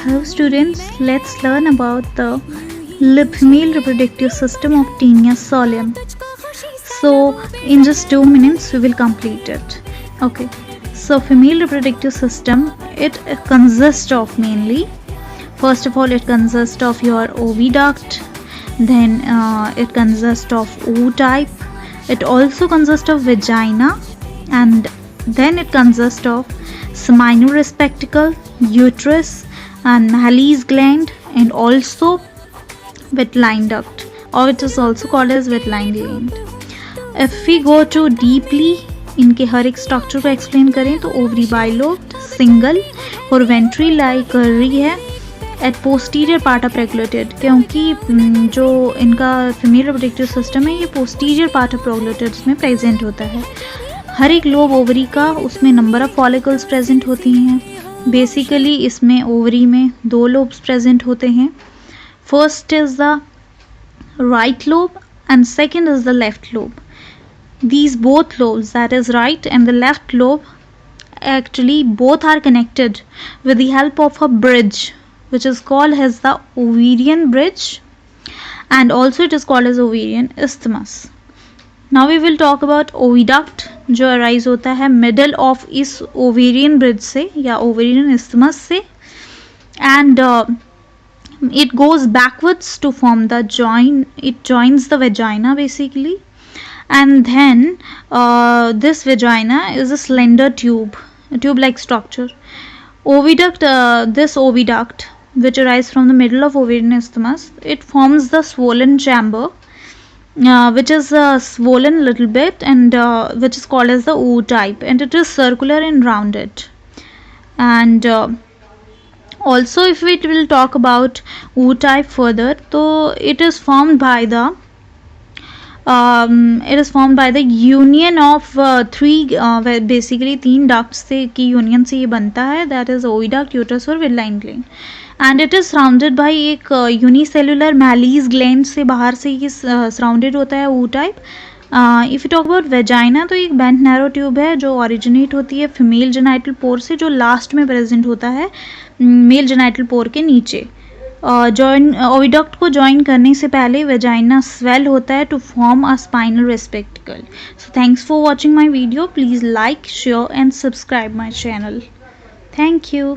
Hello students, let's learn about the female reproductive system of Taenia solium. So in just 2 minutes we will complete it. Okay, so female reproductive system, it consists of mainly, first of all it consists of your oviduct, then it consists of ootype, it also consists of vagina, and then it consists of seminal receptacle, uterus, and Mallee's gland, and also Wittlein duct, or it is also called as Wittlein gland. If we go too deeply इनके हर एक structure को explain करें तो ovary bilobed, single और वेंट्री लाई कर रही है at posterior part of regulated, क्योंकि जो इनका फीमेल रिप्रोडक्टिव सिस्टम है ये पोस्टीरियर पार्ट ऑफ रेगुलेटेड में प्रेजेंट होता है. हर एक लोब ओवरी का उसमें नंबर ऑफ फॉलिकल्स प्रेजेंट होती हैं. बेसिकली इसमें ओवरी में 2 लोब्स प्रेजेंट होते हैं. First is the right lobe and second is the left lobe. These both lobes, that is right and the left lobe, actually both are connected with the help of a bridge which is called as the ovarian bridge, and also it is called as ovarian isthmus. Now we will talk about oviduct जो arise होता है middle of इस ovarian bridge से या ovarian isthmus से, and it goes backwards to form the join. It joins the vagina basically. And then this vagina is a slender tube-like structure. Oviduct, this oviduct, which arises from the middle of ovarian isthmus, it forms the swollen chamber, which is swollen a little bit, and which is called as the ootype, and it is circular and rounded. And also, if we will talk about ootype further, so it is formed by the union of basically 3 ducts से की union से ये बनता है, that is oviduct, uterus और Wittlein gland, and it is surrounded by एक unicellular Mallee's gland से बाहर से ये surrounded होता है ootype. If you talk about vagina तो एक bent narrow tube है जो originate होती है female genital pore से, जो लास्ट में प्रेजेंट होता है मेल जेनाइटल पोर के नीचे. ओविडक्ट को ज्वाइन करने से पहले वेजाइना स्वेल होता है to form a spinal receptacle. So thanks for watching my video. Please like, share and subscribe my channel. Thank you.